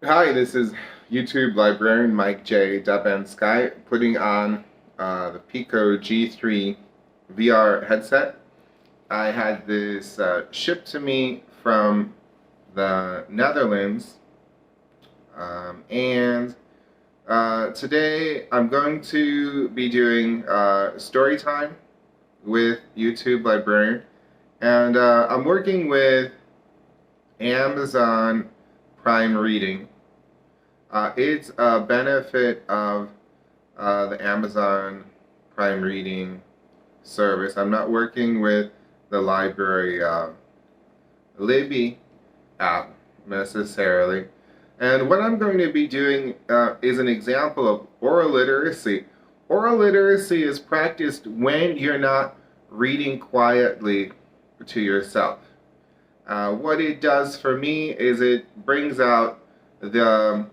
Hi, this is YouTube librarian Mike J. Dubansky putting on the Pico G3 VR headset. I had this shipped to me from the Netherlands, and today I'm going to be doing story time with YouTube librarian, and I'm working with Amazon Prime Reading. It's a benefit of the Amazon Prime Reading service. I'm not working with the library Libby app necessarily. And what I'm going to be doing is an example of oral literacy. Oral literacy is practiced when you're not reading quietly to yourself. What it does for me is it brings out the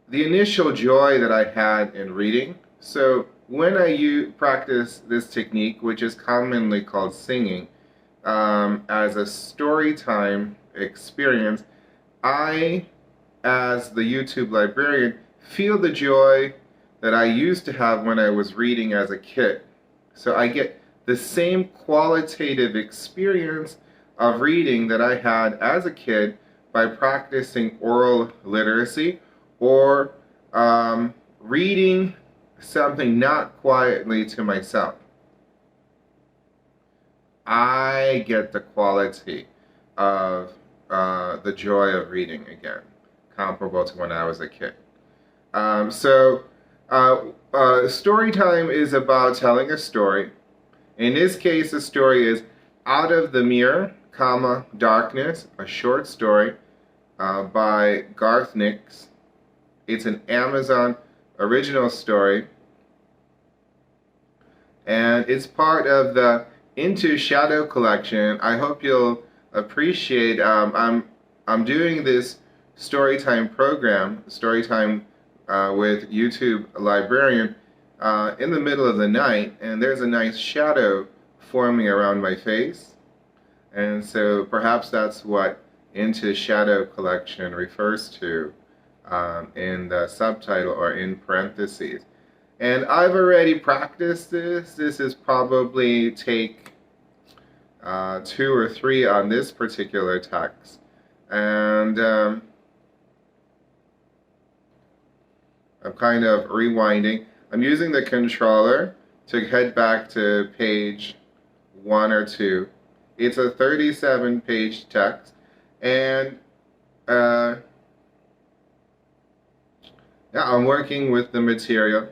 the initial joy that I had in reading. So when I practice this technique, which is commonly called singing, as a story time experience, I, as the YouTube librarian, feel the joy that I used to have when I was reading as a kid. So I get the same qualitative experience of reading that I had as a kid by practicing oral literacy or reading something not quietly to myself. I get the quality of the joy of reading again, comparable to when I was a kid. Story time is about telling a story. In this case, the story is Out of the Mirror, Darkness, a short story by Garth Nix. It's an Amazon original story, and it's part of the Into Shadow collection. I hope you'll appreciate. I'm doing this storytime program, storytime with YouTube librarian, in the middle of the night, and there's a nice shadow forming around my face, and so perhaps that's what Into Shadow collection refers to in the subtitle or in parentheses. And I've already practiced this. This is probably take 2 or 3 on this particular text. And I'm kind of rewinding. I'm using the controller to head back to page 1 or 2. It's a 37-page text. And yeah, I'm working with the material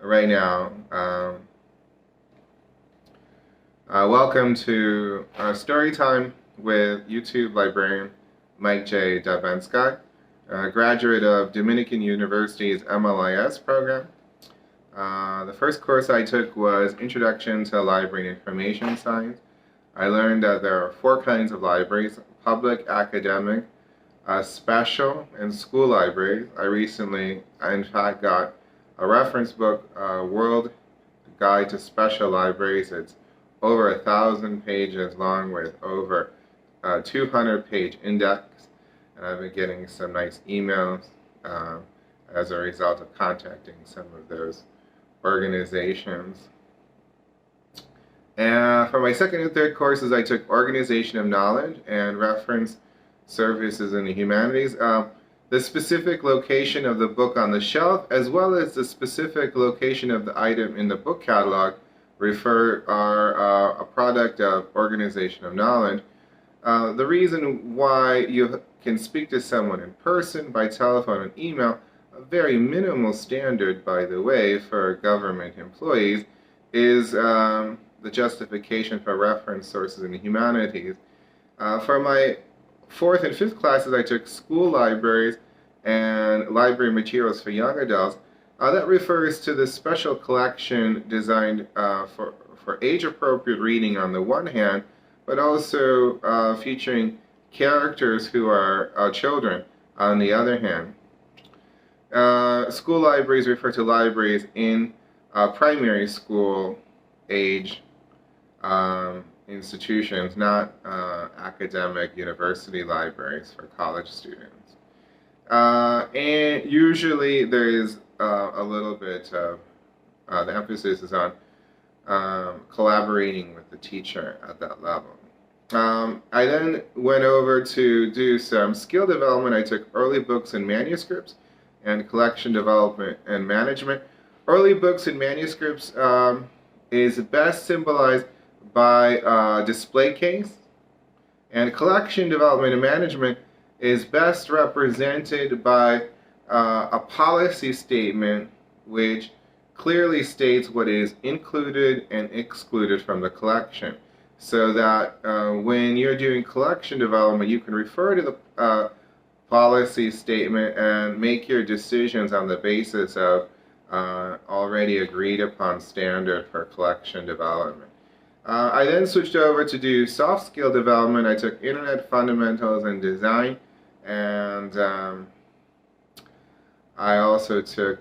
right now. Welcome to Storytime with YouTube librarian Mike J. Dubansky, graduate of Dominican University's MLIS program. The first course I took was Introduction to Library and Information Science. I learned that there are 4 kinds of libraries: public, academic, Spatial, and school libraries. I recently, in fact, got a reference book, World Guide to Special Libraries. It's over 1,000 pages long with over 200-page index. And I've been getting some nice emails as a result of contacting some of those organizations. And for my second and third courses, I took Organization of Knowledge and Reference Services in the Humanities. The specific location of the book on the shelf, as well as the specific location of the item in the book catalog, are a product of Organization of Knowledge. The reason why you can speak to someone in person, by telephone, and email, a very minimal standard, by the way, for government employees, is the justification for reference sources in the humanities. For my 4th and 5th classes, I took school libraries and library materials for young adults. That refers to the special collection designed for age-appropriate reading on the one hand, but also featuring characters who are children on the other hand. School libraries refer to libraries in primary school age institutions, not academic university libraries for college students. And usually there is a little bit of the emphasis is on collaborating with the teacher at that level. I then went over to do some skill development. I took early books and manuscripts and collection development and management. Early books and manuscripts is best symbolized by a display case, and collection development and management is best represented by a policy statement which clearly states what is included and excluded from the collection, so that when you're doing collection development, you can refer to the policy statement and make your decisions on the basis of already agreed upon standard for collection development. I then switched over to do soft skill development. I took Internet Fundamentals and Design, and I also took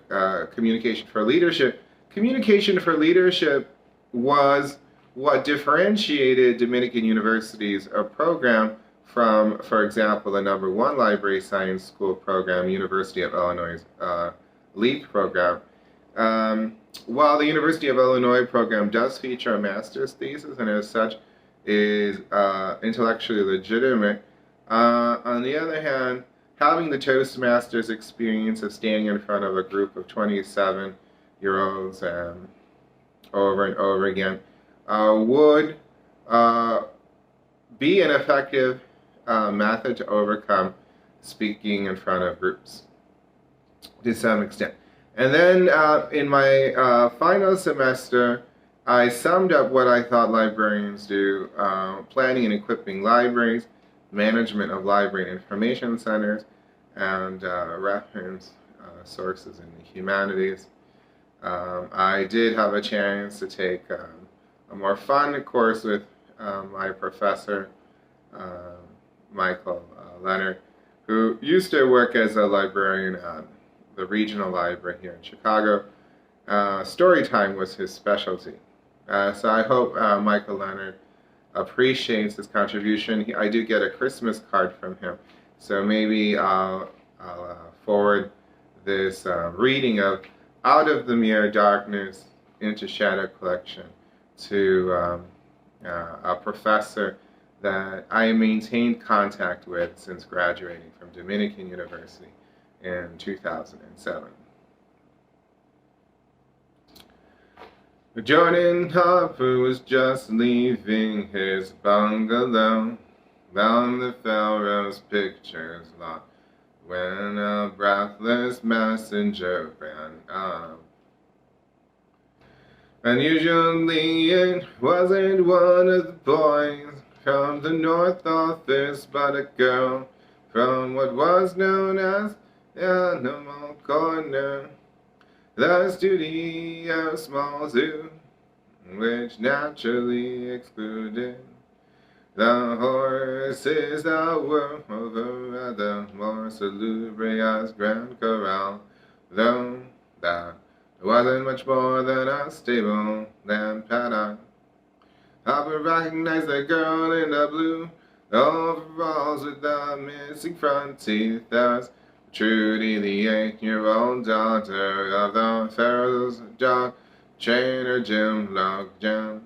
Communication for Leadership. Communication for Leadership was what differentiated Dominican University's program from, for example, the #1 library science school program, University of Illinois' LEAP program. While the University of Illinois program does feature a master's thesis and as such is intellectually legitimate, on the other hand, having the Toastmasters experience of standing in front of a group of 27-year-olds over and over again would be an effective method to overcome speaking in front of groups to some extent. And then in my final semester, I summed up what I thought librarians do: planning and equipping libraries, management of library and information centers, and reference sources in the humanities. I did have a chance to take a more fun course with my professor, Michael Leonard, who used to work as a librarian at the regional library here in Chicago. Story time was his specialty. So I hope Michael Leonard appreciates his contribution. I do get a Christmas card from him, so maybe I'll forward this reading of Out of the Mere Darkness into Shadow collection to a professor that I maintained contact with since graduating from Dominican University in 2007. Jordan Harper was just leaving his bungalow down the Felrose Pictures lot when a breathless messenger ran up. And usually it wasn't one of the boys from the North Office, but a girl from what was known as the Animal Corner, the studio small zoo, which naturally excluded the horses that were over at the more salubrious Grand Corral, though that wasn't much more than a stable and paddock. Harper recognized the girl in the blue overalls with the missing front teeth. That's Trudy, the 8-year-old daughter of the Pharaoh's dog trainer Jim Logjam.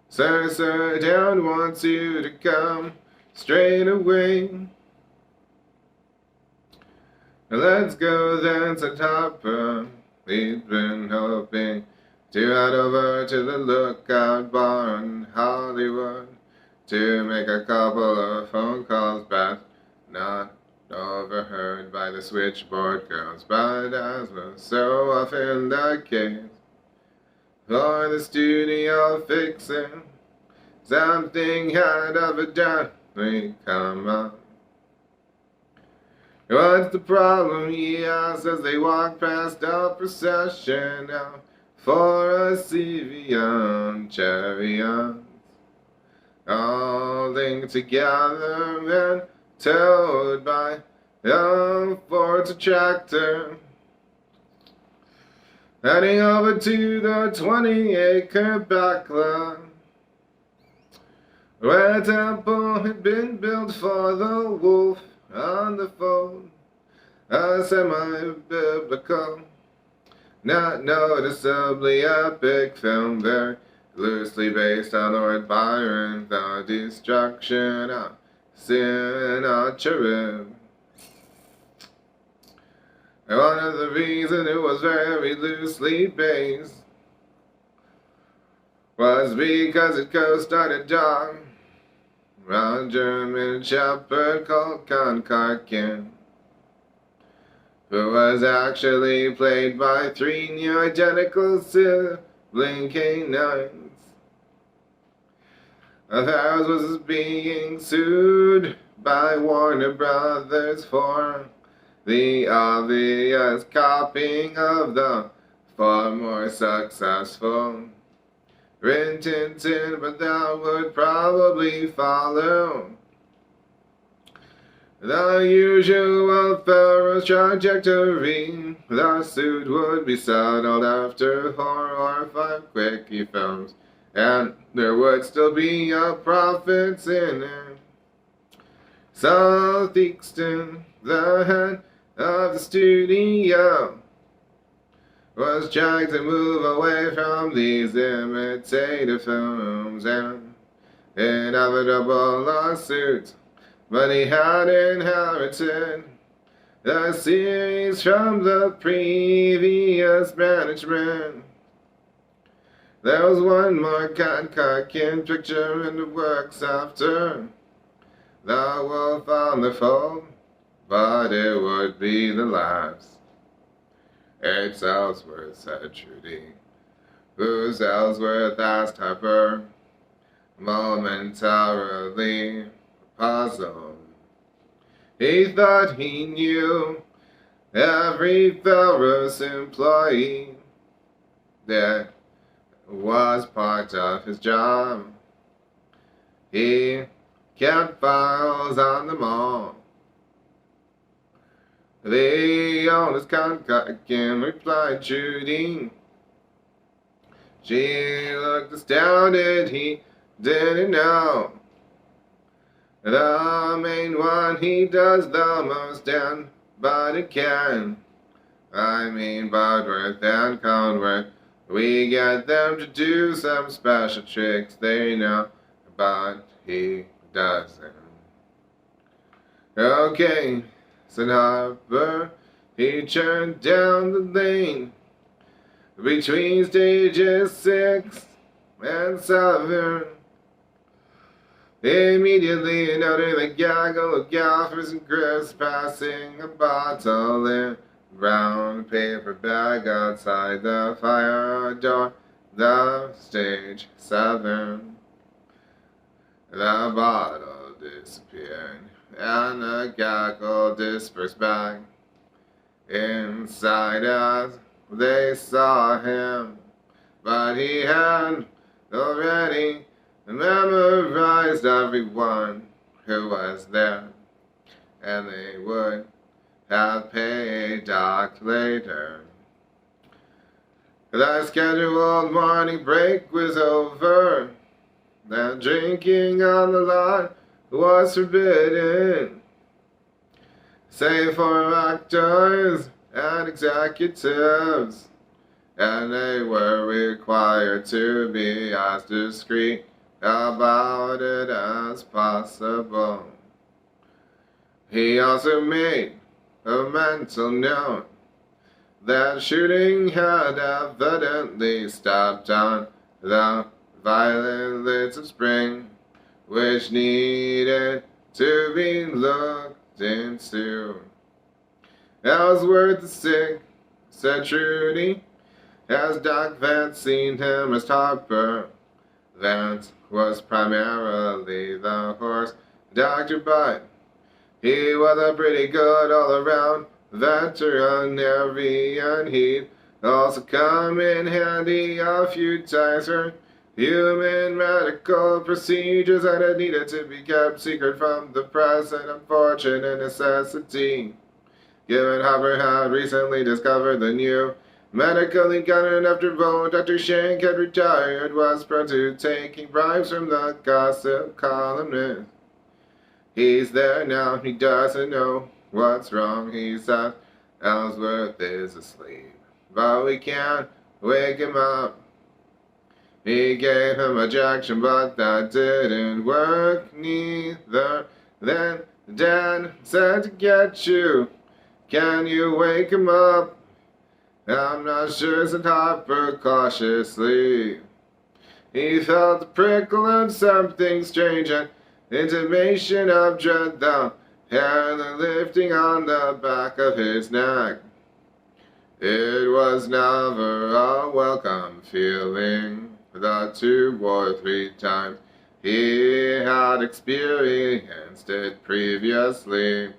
Sir, Dad wants you to come straight away. Let's go then, said Harper. He'd been hoping to head over to the Lookout Bar in Hollywood to make a couple of phone calls, but not overheard by the switchboard girls. But as was so often the case, for the studio fixing, something had evidently come up. What's the problem, he asked as they walked past a procession of for a Sevian chariots, all linked together and towed by a Ford tractor, heading over to the 20-acre backlot, where a temple had been built for the wolf on the phone, a semi-biblical, not noticeably epic film, very loosely based on Lord Byron, the destruction of Sennacherib. And one of the reasons it was very loosely based was because it co-starred a dog, a German shepherd called Concarkin, who was actually played by three near identical sibling canines. Ours was being sued by Warner Brothers for the obvious copying of the far more successful Rin Tin Tin, but that would probably follow the usual Pharaoh's trajectory. The suit would be settled after 4 or 5 quickie films, and there would still be a profits in it. Southeastern, the head of the studio, was trying to move away from these imitative films and inevitable lawsuits, but he had inherited the series from the previous management. There was one more Concarkin picture in the works after The Wolf on the Fold, but it would be the last. It's Ellsworth, said Trudy. Who's Ellsworth? Asked Harper, momentarily puzzled. He thought he knew every Pharaoh's employee. That was part of his job. He kept files on them all. The oldest Concarkin, replied Judy. She looked astounded, he didn't know. The main one he does the most, and but it can. I mean Budworth and Conworth. We get them to do some special tricks they know, but he doesn't. Okay, said Harper. He turned down the lane between stages 6 and 7. Immediately noting the gaggle of gaffers and grips passing a bottle in brown paper bag outside the fire door, the stage 7. The bottle disappeared, and the gaggle dispersed back inside as they saw him. But he had already memorized everyone who was there, and they would have paid Doc later. The scheduled morning break was over. The drinking on the line was forbidden, save for actors and executives, and they were required to be as discreet about it as possible. He also made a mental note that shooting had evidently stopped on the violet lids of spring, which needed to be looked into. Ellsworth is sick, said Trudy, as Doc Vance seen him as Harper. Vance was primarily the horse doctor, but he was a pretty good all-around veterinarian. He'd also come in handy a few times for human medical procedures that had needed to be kept secret from the press, an unfortunate necessity, given Harper had recently discovered the new medical encounter after Dr. Shank had retired, was prone to taking bribes from the gossip columnist. He's there now, he doesn't know what's wrong. He says Ellsworth is asleep, but we can't wake him up. He gave him ejection, but that didn't work neither. Then Dad said to get you. Can you wake him up? I'm not sure, said Hopper cautiously. He felt a prickle of something strange, an intimation of dread, the hair lifting on the back of his neck. It was never a welcome feeling. The 2 or 3 times he had experienced it previously,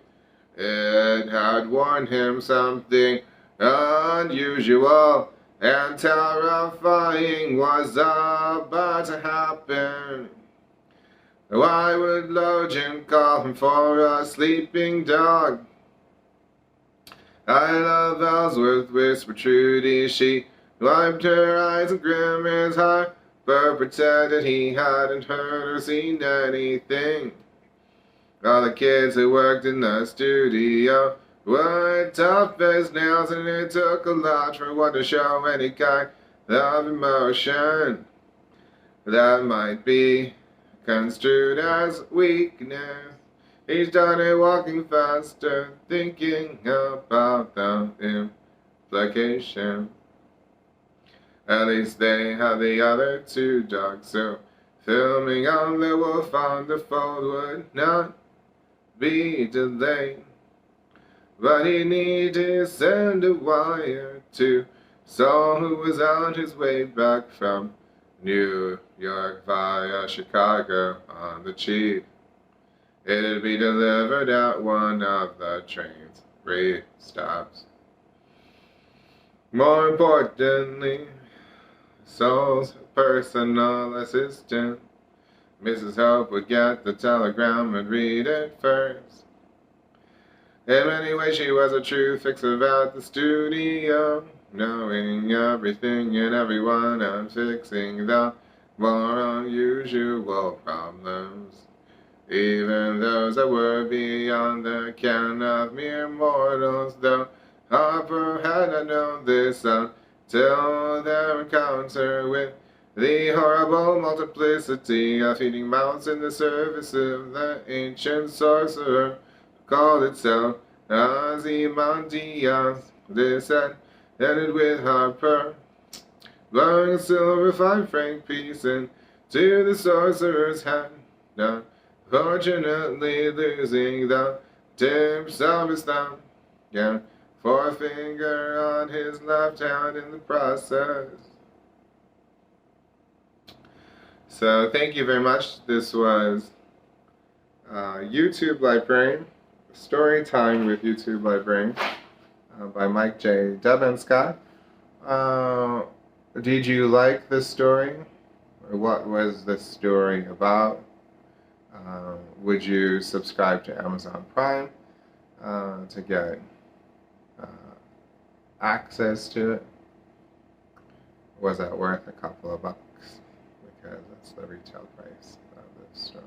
it had warned him something unusual and terrifying was about to happen. Why would Logan call him for a sleeping dog? I love Ellsworth, whispered Trudy. She wiped her eyes and grim as heart, but pretended he hadn't heard or seen anything. All the kids who worked in the studio were tough as nails, and it took a lot for one to show any kind of emotion that might be construed as weakness. He started walking faster, thinking about the implication. At least they had the other 2 dogs, so filming on the wolf on the fold would not be delayed. But he needed to send a wire to Saul, who was on his way back from New York via Chicago on the cheap. It'd be delivered at one of the train's 3 stops. More importantly, Saul's personal assistant, Mrs. Hope, would get the telegram and read it first. In many ways, she was a true fixer at the studio, knowing everything and everyone and fixing the more unusual problems, even those that were beyond the ken of mere mortals, though Harper had not known this until their encounter with the horrible multiplicity of feeding mouths in the service of the ancient sorcerer called itself Ozymandias. This had ended with Harper blowing a silver 5-franc piece into the sorcerer's hand, unfortunately losing the tips of his thumb and forefinger on his left hand in the process. So thank you very much. This was YouTube Librarian, Story Time with YouTube Librarian by Mike J. Debenska. Did you like this story? Or what was this story about? Would you subscribe to Amazon Prime to get access to it? Was that worth a couple of bucks? Because that's the retail price of this story.